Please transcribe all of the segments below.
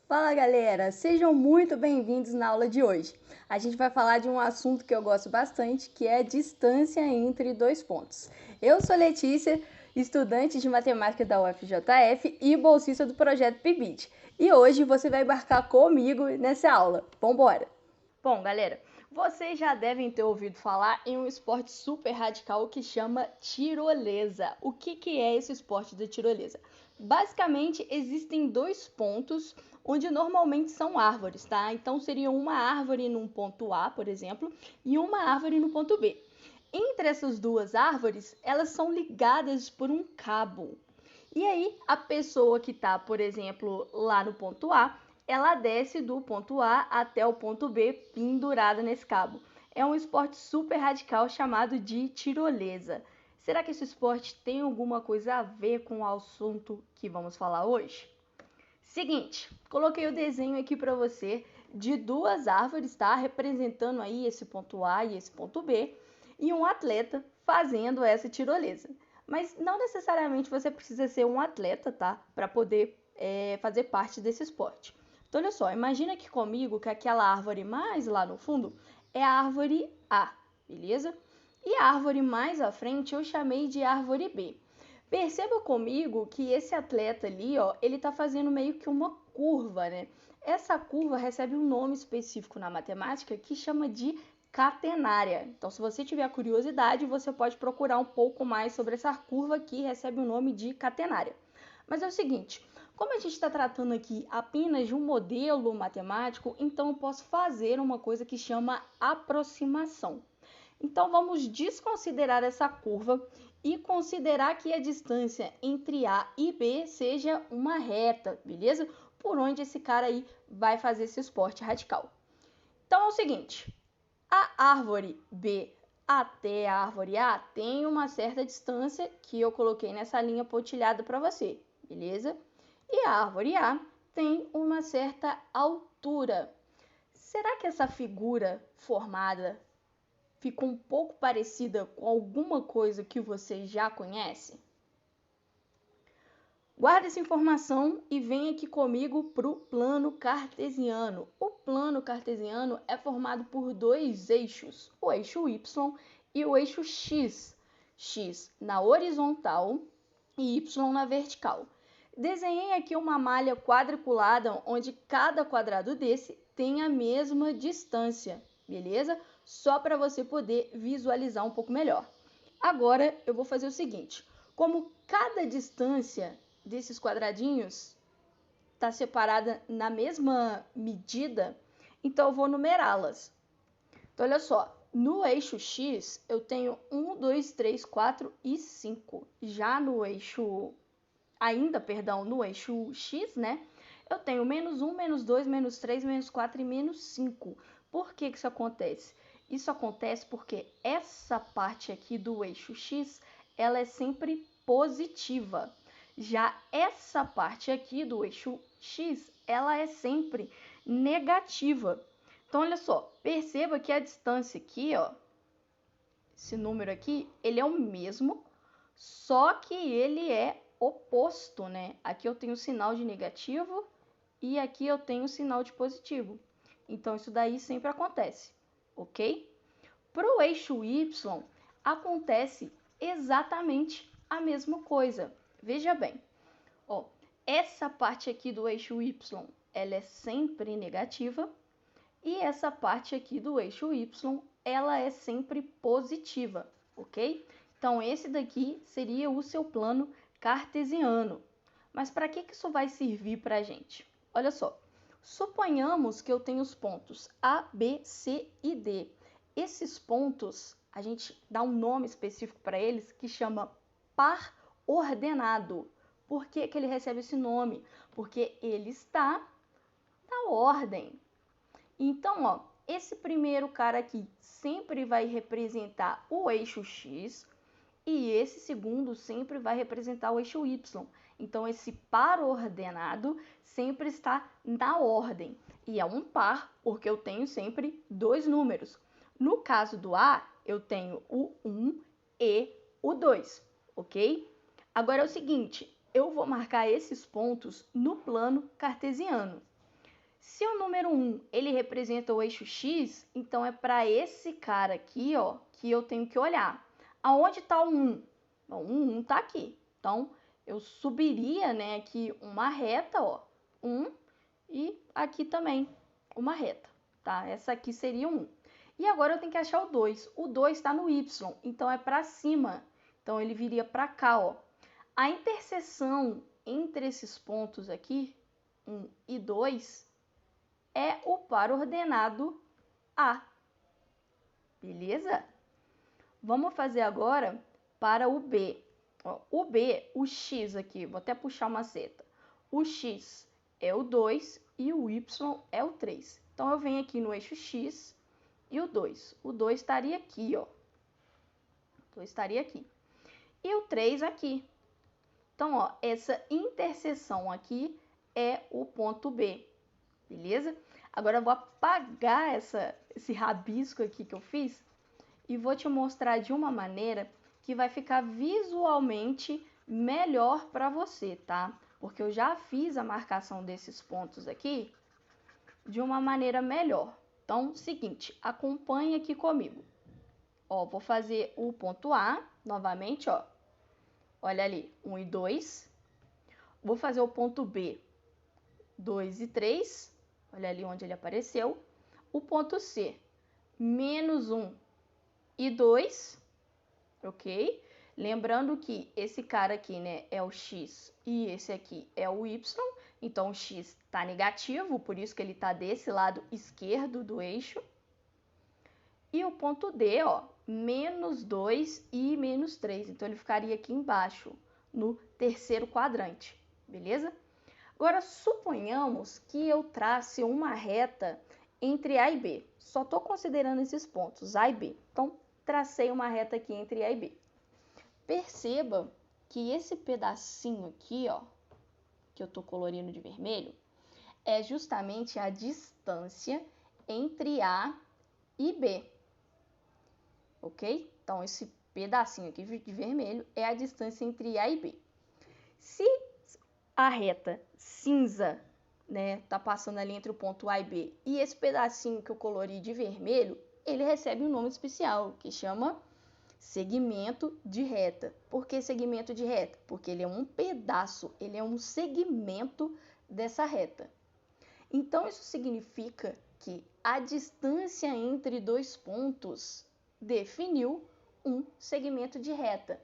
Fala galera, sejam muito bem-vindos na aula de hoje. A gente vai falar de um assunto que eu gosto bastante, que é distância entre dois pontos. Eu sou Letícia, estudante de matemática da UFJF e bolsista do projeto PIBID. E hoje você vai embarcar comigo nessa aula. Vambora! Bom, galera, vocês já devem ter ouvido falar em um esporte super radical que chama tirolesa. O que é esse esporte da tirolesa? Basicamente, existem dois pontos onde normalmente são árvores, tá? Então, seria uma árvore num ponto A, por exemplo, e uma árvore no ponto B. Entre essas duas árvores, elas são ligadas por um cabo. E aí, a pessoa que está, por exemplo, lá no ponto A, ela desce do ponto A até o ponto B pendurada nesse cabo. É um esporte super radical chamado de tirolesa. Será que esse esporte tem alguma coisa a ver com o assunto que vamos falar hoje? Seguinte, coloquei o desenho aqui para você de duas árvores, tá? Representando aí esse ponto A e esse ponto B, e um atleta fazendo essa tirolesa. Mas não necessariamente você precisa ser um atleta, tá? Para poder fazer parte desse esporte. Então, olha só, imagina aqui comigo que aquela árvore mais lá no fundo é a árvore A, beleza? E a árvore mais à frente eu chamei de árvore B. Perceba comigo que esse atleta ali, ó, ele tá fazendo meio que uma curva, né? Essa curva recebe um nome específico na matemática que chama de catenária. Então, se você tiver curiosidade, você pode procurar um pouco mais sobre essa curva que recebe o nome de catenária. Mas é o seguinte, como a gente está tratando aqui apenas de um modelo matemático, então eu posso fazer uma coisa que chama aproximação. Então, vamos desconsiderar essa curva e considerar que a distância entre A e B seja uma reta, beleza? Por onde esse cara aí vai fazer esse esporte radical. Então, é o seguinte, a árvore B até a árvore A tem uma certa distância que eu coloquei nessa linha pontilhada para você, beleza? E a árvore A tem uma certa altura. Será que essa figura formada ficou um pouco parecida com alguma coisa que você já conhece? Guarda essa informação e vem aqui comigo para o plano cartesiano. O plano cartesiano é formado por dois eixos, o eixo Y e o eixo X. X na horizontal e Y na vertical. Desenhei aqui uma malha quadriculada onde cada quadrado desse tem a mesma distância, beleza? Só para você poder visualizar um pouco melhor. Agora eu vou fazer o seguinte, como cada distância desses quadradinhos está separada na mesma medida, então eu vou numerá-las. Então, olha só, no eixo X eu tenho 1, 2, 3, 4 e 5. Já no eixo, no eixo X, né? Eu tenho menos 1, menos 2, menos 3, menos 4 e menos 5. Por que isso acontece? Isso acontece porque essa parte aqui do eixo X, ela é sempre positiva. Já essa parte aqui do eixo X, ela é sempre negativa. Então, olha só, perceba que a distância aqui, ó, esse número aqui, ele é o mesmo, só que ele é oposto, né? Aqui eu tenho sinal de negativo e aqui eu tenho sinal de positivo. Então, isso daí sempre acontece, ok? Para o eixo Y, acontece exatamente a mesma coisa. Veja bem, ó, essa parte aqui do eixo Y, ela é sempre negativa e essa parte aqui do eixo Y, ela é sempre positiva, ok? Então, esse daqui seria o seu plano cartesiano. Mas para que isso vai servir para a gente? Olha só, suponhamos que eu tenho os pontos A, B, C e D. Esses pontos, a gente dá um nome específico para eles que chama par ordenado. Por que ele recebe esse nome? Porque ele está na ordem. Então, ó, esse primeiro cara aqui sempre vai representar o eixo X e esse segundo sempre vai representar o eixo Y. Então, esse par ordenado sempre está na ordem. E é um par porque eu tenho sempre dois números. No caso do A, eu tenho o 1 e o 2, ok? Agora é o seguinte, eu vou marcar esses pontos no plano cartesiano. Se o número 1 ele representa o eixo X, então é para esse cara aqui, ó, que eu tenho que olhar. Aonde está o 1? Bom, o 1 está aqui. Então, eu subiria, né, aqui uma reta, ó, 1, e aqui também uma reta, tá? Essa aqui seria o 1. E agora eu tenho que achar o 2. O 2 está no Y, então é para cima. Então, ele viria para cá, ó. A interseção entre esses pontos aqui, 1 e 2, é o par ordenado A. Beleza? Vamos fazer agora para o B. Ó, o B, o X aqui, vou até puxar uma seta. O X é o 2 e o Y é o 3. Então, eu venho aqui no eixo X e o 2. O 2 estaria aqui, ó. O 2 estaria aqui. E o 3 aqui. Então, ó, essa interseção aqui é o ponto B. Beleza? Agora eu vou apagar esse rabisco aqui que eu fiz e vou te mostrar de uma maneira que vai ficar visualmente melhor para você, tá? Porque eu já fiz a marcação desses pontos aqui de uma maneira melhor. Então, seguinte, acompanhe aqui comigo. Ó, vou fazer o ponto A novamente, ó. Olha ali, 1 e 2. Vou fazer o ponto B, 2 e 3. Olha ali onde ele apareceu. O ponto C, menos 1 e 2, ok? Lembrando que esse cara aqui, né, é o X e esse aqui é o Y. Então, o X está negativo, por isso que ele está desse lado esquerdo do eixo. E o ponto D, ó, menos 2 e menos 3. Então, ele ficaria aqui embaixo, no terceiro quadrante, beleza? Agora, suponhamos que eu trace uma reta entre A e B. Só estou considerando esses pontos, A e B. Então, tracei uma reta aqui entre A e B. Perceba que esse pedacinho aqui, ó, que eu estou colorindo de vermelho, é justamente a distância entre A e B. Ok? Então, esse pedacinho aqui de vermelho é a distância entre A e B. Se a reta cinza, né, tá passando ali entre o ponto A e B, e esse pedacinho que eu colori de vermelho, ele recebe um nome especial, que chama segmento de reta. Por que segmento de reta? Porque ele é um pedaço, ele é um segmento dessa reta. Então, isso significa que a distância entre dois pontos definiu um segmento de reta.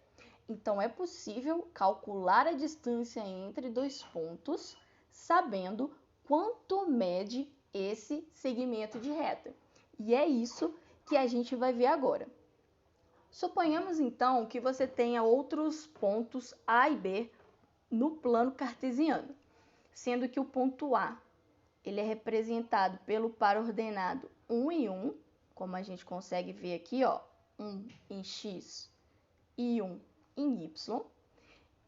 Então, é possível calcular a distância entre dois pontos sabendo quanto mede esse segmento de reta. E é isso que a gente vai ver agora. Suponhamos, então, que você tenha outros pontos A e B no plano cartesiano, sendo que o ponto A ele é representado pelo par ordenado 1 e 1, como a gente consegue ver aqui, ó, 1 em X e 1 em Y,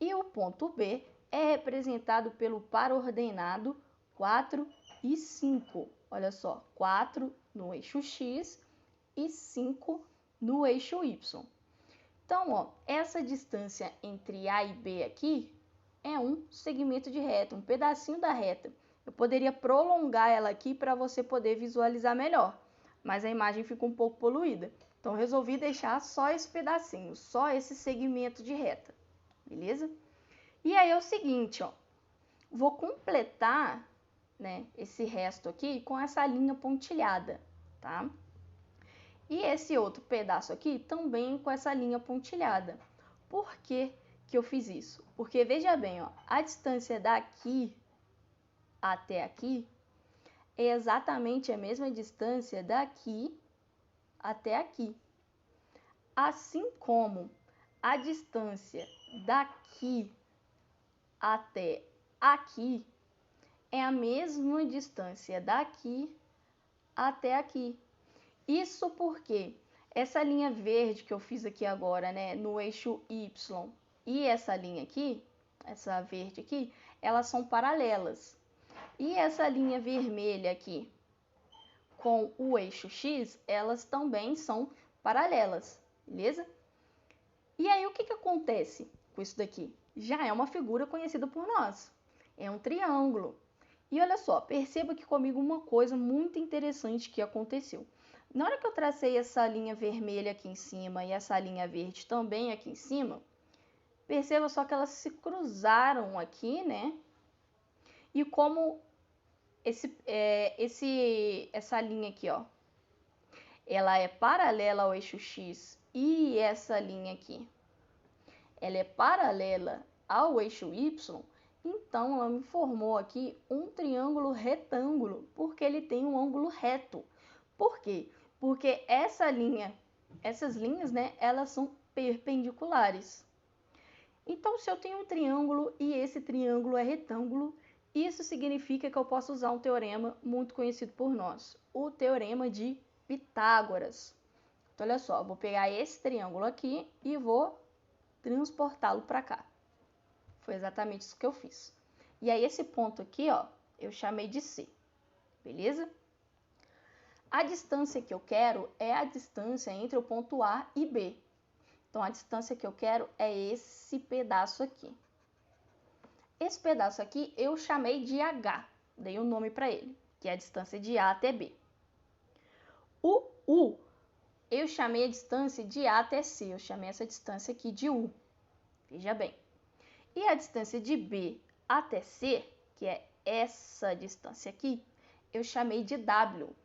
e o ponto B é representado pelo par ordenado 4 e 5. Olha só, 4 no eixo X e 5 no eixo Y. Então, ó, essa distância entre A e B aqui é um segmento de reta, um pedacinho da reta. Eu poderia prolongar ela aqui para você poder visualizar melhor, mas a imagem fica um pouco poluída. Então, resolvi deixar só esse pedacinho, só esse segmento de reta, beleza? E aí é o seguinte, ó, vou completar, né, esse resto aqui com essa linha pontilhada, tá? E esse outro pedaço aqui também com essa linha pontilhada. Por que que eu fiz isso? Porque, veja bem, ó, a distância daqui até aqui é exatamente a mesma distância daqui até aqui. Assim como a distância daqui até aqui é a mesma distância daqui até aqui. Isso porque essa linha verde que eu fiz aqui agora, né, no eixo Y, e essa linha aqui, essa verde aqui, elas são paralelas. E essa linha vermelha aqui com o eixo X, elas também são paralelas, beleza? E aí o que acontece com isso daqui? Já é uma figura conhecida por nós, é um triângulo. E olha só, perceba aqui comigo uma coisa muito interessante que aconteceu. Na hora que eu tracei essa linha vermelha aqui em cima e essa linha verde também aqui em cima, perceba só que elas se cruzaram aqui, né? E como essa linha aqui, ó, ela é paralela ao eixo X e essa linha aqui, ela é paralela ao eixo Y, então ela me formou aqui um triângulo retângulo, porque ele tem um ângulo reto. Por quê? Porque essas linhas, né, elas são perpendiculares. Então, se eu tenho um triângulo e esse triângulo é retângulo, isso significa que eu posso usar um teorema muito conhecido por nós, o teorema de Pitágoras. Então, olha só, vou pegar esse triângulo aqui e vou transportá-lo para cá. Foi exatamente isso que eu fiz. E aí, esse ponto aqui, ó, eu chamei de C, beleza? A distância que eu quero é a distância entre o ponto A e B. Então, a distância que eu quero é esse pedaço aqui. Esse pedaço aqui eu chamei de H, dei um nome para ele, que é a distância de A até B. O U, eu chamei a distância de A até C, eu chamei essa distância aqui de U. Veja bem. E a distância de B até C, que é essa distância aqui, eu chamei de W.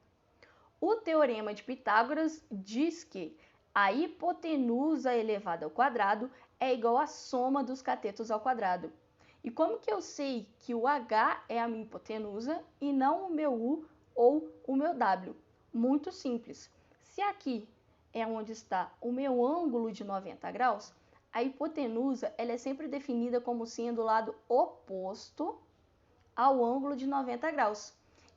O teorema de Pitágoras diz que a hipotenusa elevada ao quadrado é igual à soma dos catetos ao quadrado. E como que eu sei que o H é a minha hipotenusa e não o meu U ou o meu W? Muito simples. Se aqui é onde está o meu ângulo de 90 graus, a hipotenusa ela é sempre definida como sendo o lado oposto ao ângulo de 90 graus.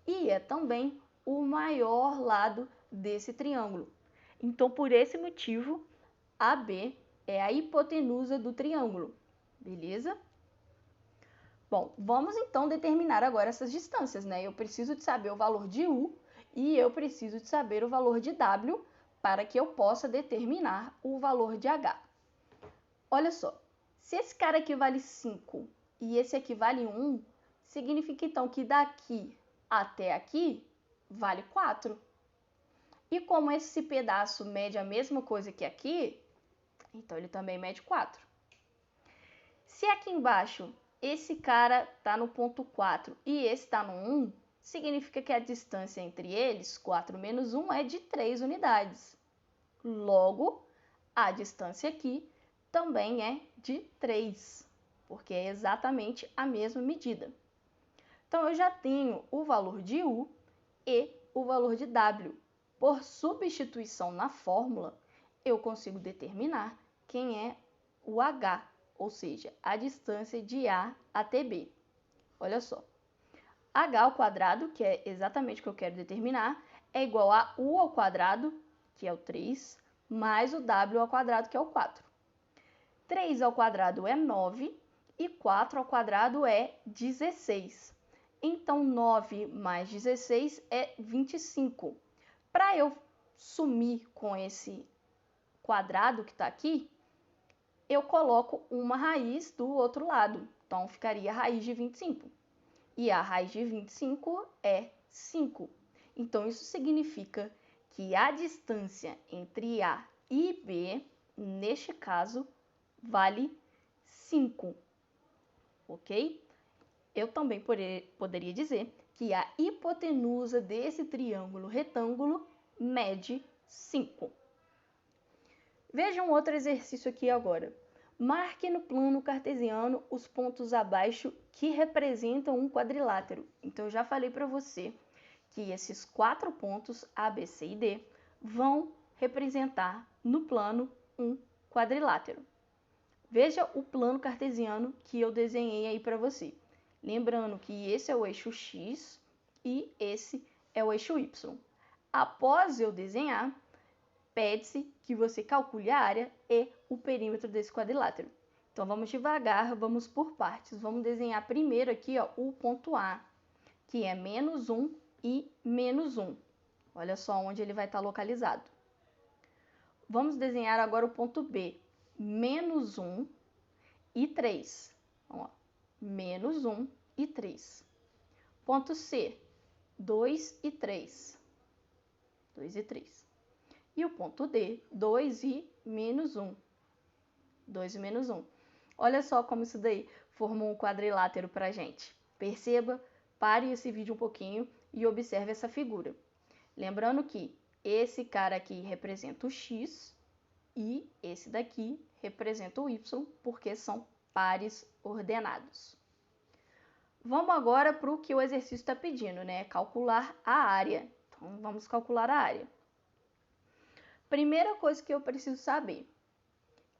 E é também o maior lado desse triângulo. Então, por esse motivo, AB é a hipotenusa do triângulo, beleza? Bom, vamos então determinar agora essas distâncias, né? Eu preciso de saber o valor de U e eu preciso de saber o valor de W para que eu possa determinar o valor de H. Olha só, se esse cara aqui vale 5 e esse aqui vale 1, significa então que daqui até aqui vale 4. E como esse pedaço mede a mesma coisa que aqui, então ele também mede 4. Se aqui embaixo esse cara está no ponto 4 e esse está no 1, significa que a distância entre eles, 4 menos 1, é de 3 unidades. Logo, a distância aqui também é de 3, porque é exatamente a mesma medida. Então, eu já tenho o valor de U e o valor de W. Por substituição na fórmula, eu consigo determinar quem é o H, ou seja, a distância de A até B. Olha só, H ao quadrado, que é exatamente o que eu quero determinar, é igual a U ao quadrado, que é o 3, mais o W ao quadrado, que é o 4. 3 ao quadrado é 9 e 4 ao quadrado é 16. Então, 9 mais 16 é 25. Para eu sumir com esse quadrado que está aqui, eu coloco uma raiz do outro lado. Então, ficaria a raiz de 25. E a raiz de 25 é 5. Então, isso significa que a distância entre A e B, neste caso, vale 5. Ok? Eu também poderia dizer que a hipotenusa desse triângulo retângulo mede 5. Veja um outro exercício aqui agora. Marque no plano cartesiano os pontos abaixo que representam um quadrilátero. Então, eu já falei para você que esses 4 pontos, A, B, C e D, vão representar no plano um quadrilátero. Veja o plano cartesiano que eu desenhei aí para você. Lembrando que esse é o eixo X e esse é o eixo Y. Após eu desenhar, pede-se que você calcule a área e o perímetro desse quadrilátero. Então, vamos devagar, vamos por partes. Vamos desenhar primeiro aqui, ó, o ponto A, que é menos 1 e menos 1. Olha só onde ele vai estar localizado. Vamos desenhar agora o ponto B, menos 1 e 3. Então, ó, menos 1 e 3. Ponto C, 2 e 3. 2 e 3. E o ponto D, 2 e menos 1. 2 e menos 1. Olha só como isso daí formou um quadrilátero para a gente. Perceba, pare esse vídeo um pouquinho e observe essa figura. Lembrando que esse cara aqui representa o X e esse daqui representa o Y, porque são pares ordenados. Vamos agora para o que o exercício está pedindo, né? Calcular a área. Então, vamos calcular a área. Primeira coisa que eu preciso saber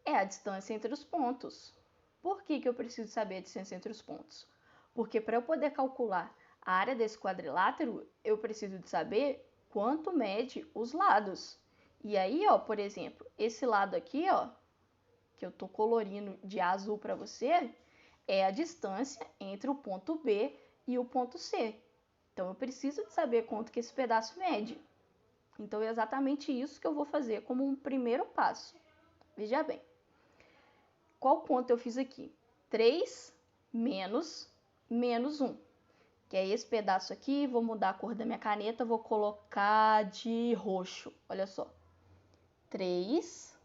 é a distância entre os pontos. Por que eu preciso saber a distância entre os pontos? Porque para eu poder calcular a área desse quadrilátero, eu preciso de saber quanto mede os lados. E aí, ó, por exemplo, esse lado aqui, ó, que eu estou colorindo de azul para você, é a distância entre o ponto B e o ponto C. Então, eu preciso de saber quanto que esse pedaço mede. Então, é exatamente isso que eu vou fazer como um primeiro passo. Veja bem. Qual conta eu fiz aqui? 3 menos 1, que é esse pedaço aqui. Vou mudar a cor da minha caneta, vou colocar de roxo. Olha só. 3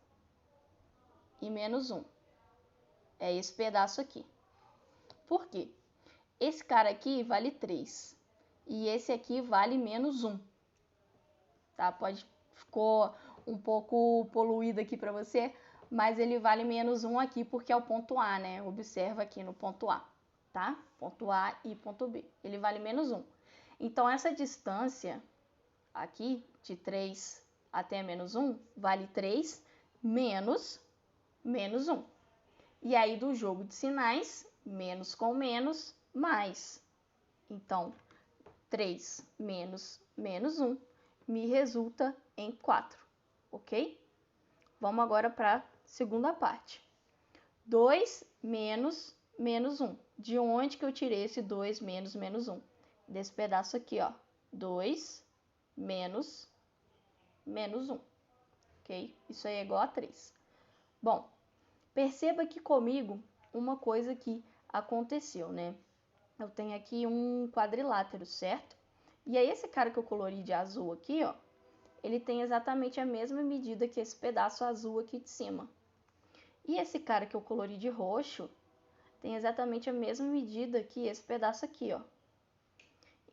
e menos 1. É esse pedaço aqui. Por quê? Esse cara aqui vale 3 e esse aqui vale menos 1. Tá? Ficou um pouco poluído aqui para você, mas ele vale menos 1 aqui porque é o ponto A, né? Observa aqui no ponto A, tá? Ponto A e ponto B. Ele vale menos 1. Então, essa distância aqui, de 3 até menos 1, vale 3 menos 1. E aí, do jogo de sinais, menos com menos, mais. Então, 3 menos 1 me resulta em 4, ok? Vamos agora para a segunda parte. 2 menos 1. De onde que eu tirei esse 2 menos 1? Desse pedaço aqui, ó. 2 menos 1, ok? Isso aí é igual a 3. Bom, perceba aqui comigo uma coisa que aconteceu, né? Eu tenho aqui um quadrilátero, certo? E aí esse cara que eu colori de azul aqui, ó, ele tem exatamente a mesma medida que esse pedaço azul aqui de cima. E esse cara que eu colori de roxo tem exatamente a mesma medida que esse pedaço aqui, ó.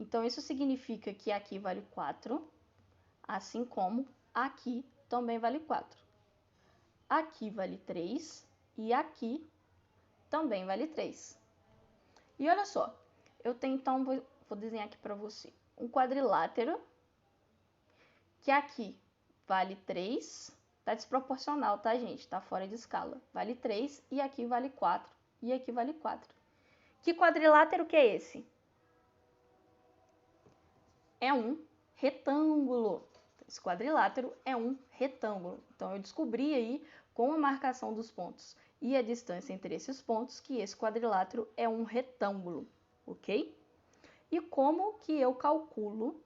Então, isso significa que aqui vale 4, assim como aqui também vale 4. Aqui vale 3 e aqui também vale 3. E olha só, eu tenho então, vou desenhar aqui para você, um quadrilátero que aqui vale 3, tá desproporcional, tá, gente? Tá fora de escala. Vale 3 e aqui vale 4 e aqui vale 4. Que quadrilátero que é esse? É um retângulo. Esse quadrilátero é um retângulo. Então, eu descobri aí, com a marcação dos pontos e a distância entre esses pontos, que esse quadrilátero é um retângulo, ok? E como que eu calculo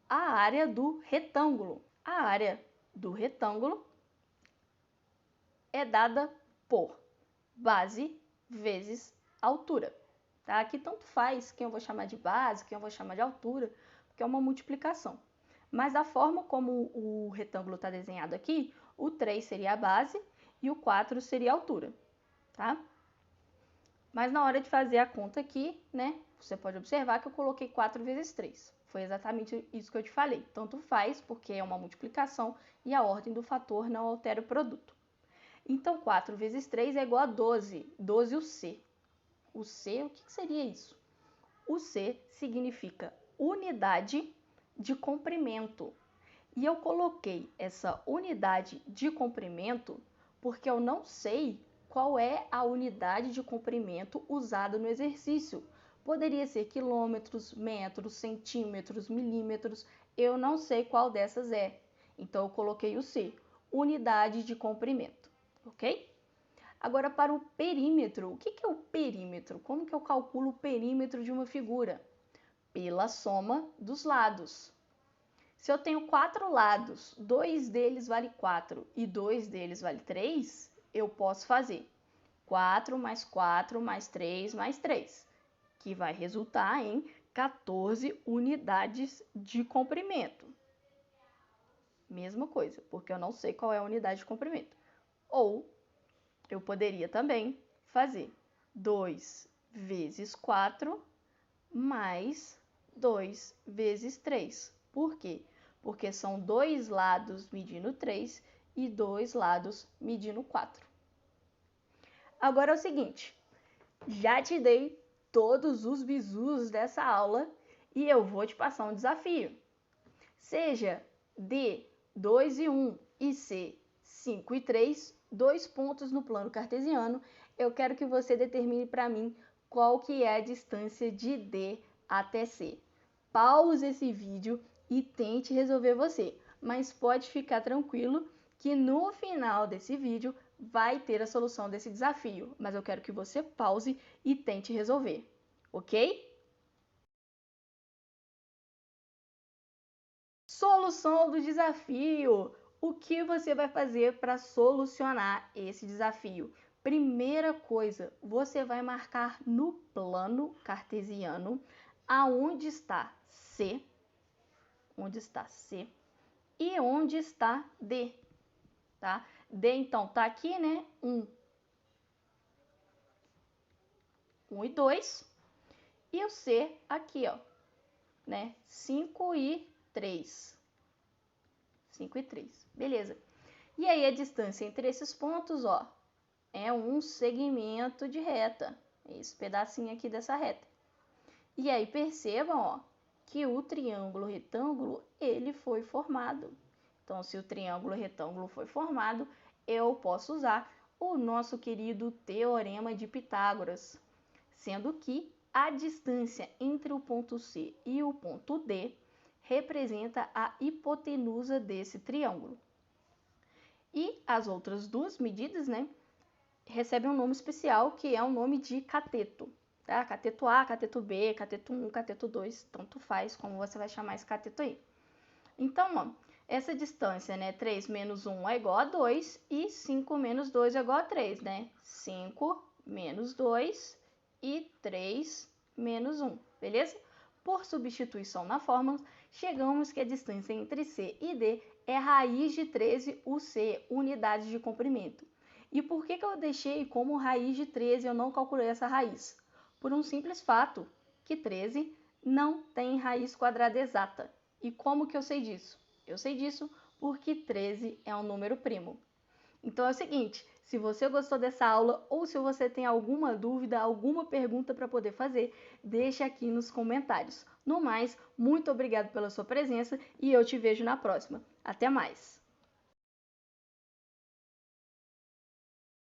a área do retângulo? A área do retângulo é dada por base vezes altura. Tá? Aqui tanto faz quem eu vou chamar de base, quem eu vou chamar de altura, porque é uma multiplicação. Mas da forma como o retângulo está desenhado aqui, o 3 seria a base e o 4 seria a altura. Tá? Mas na hora de fazer a conta aqui, né, você pode observar que eu coloquei 4 vezes 3. Foi exatamente isso que eu te falei. Tanto faz, porque é uma multiplicação e a ordem do fator não altera o produto. Então, 4 vezes 3 é igual a 12. 12 o C. O C, o que seria isso? O C significa unidade de comprimento. E eu coloquei essa unidade de comprimento porque eu não sei qual é a unidade de comprimento usada no exercício. Poderia ser quilômetros, metros, centímetros, milímetros. Eu não sei qual dessas é. Então, eu coloquei o C, unidade de comprimento, ok? Agora, para o perímetro. O que é o perímetro? Como que eu calculo o perímetro de uma figura? Pela soma dos lados. Se eu tenho 4 lados, 2 deles vale 4 e 2 deles vale 3, eu posso fazer 4 mais 4 mais 3 mais 3, que vai resultar em 14 unidades de comprimento. Mesma coisa, porque eu não sei qual é a unidade de comprimento. Ou eu poderia também fazer 2 vezes 4 mais 2 vezes 3. Por quê? Porque são 2 lados medindo 3 e 2 lados medindo 4. Agora é o seguinte, já te dei todos os bizus dessa aula e eu vou te passar um desafio. Seja D 2 e 1 e C 5 e 3, 2 pontos no plano cartesiano, eu quero que você determine para mim qual que é a distância de D até C. Pause esse vídeo e tente resolver você, mas pode ficar tranquilo que no final desse vídeo vai ter a solução desse desafio, mas eu quero que você pause e tente resolver, ok? Solução do desafio. O que você vai fazer para solucionar esse desafio? Primeira coisa, você vai marcar no plano cartesiano aonde está C, e onde está D, tá? D, então, tá aqui, né? 1 e 2. E o C aqui, ó, né? 5 e 3. 5 e 3. Beleza. E aí a distância entre esses pontos, ó, é um segmento de reta. Esse pedacinho aqui dessa reta. E aí percebam, ó, que o triângulo retângulo, ele foi formado. Então, se o triângulo retângulo foi formado, eu posso usar o nosso querido Teorema de Pitágoras, sendo que a distância entre o ponto C e o ponto D representa a hipotenusa desse triângulo. E as outras duas medidas, né, recebem um nome especial, que é o nome de cateto. Tá? Cateto A, cateto B, cateto 1, cateto 2, tanto faz como você vai chamar esse cateto aí. Então, ó, essa distância, né, 3 menos 1 é igual a 2 e 5 menos 2 é igual a 3, né? 5 menos 2 e 3 menos 1, beleza? Por substituição na fórmula, chegamos que a distância entre C e D é raiz de 13 UC, unidades de comprimento. E por que eu deixei como raiz de 13 e eu não calculei essa raiz? Por um simples fato, que 13 não tem raiz quadrada exata. E como que eu sei disso? Eu sei disso porque 13 é um número primo. Então é o seguinte, se você gostou dessa aula ou se você tem alguma dúvida, alguma pergunta para poder fazer, deixa aqui nos comentários. No mais, muito obrigado pela sua presença e eu te vejo na próxima. Até mais!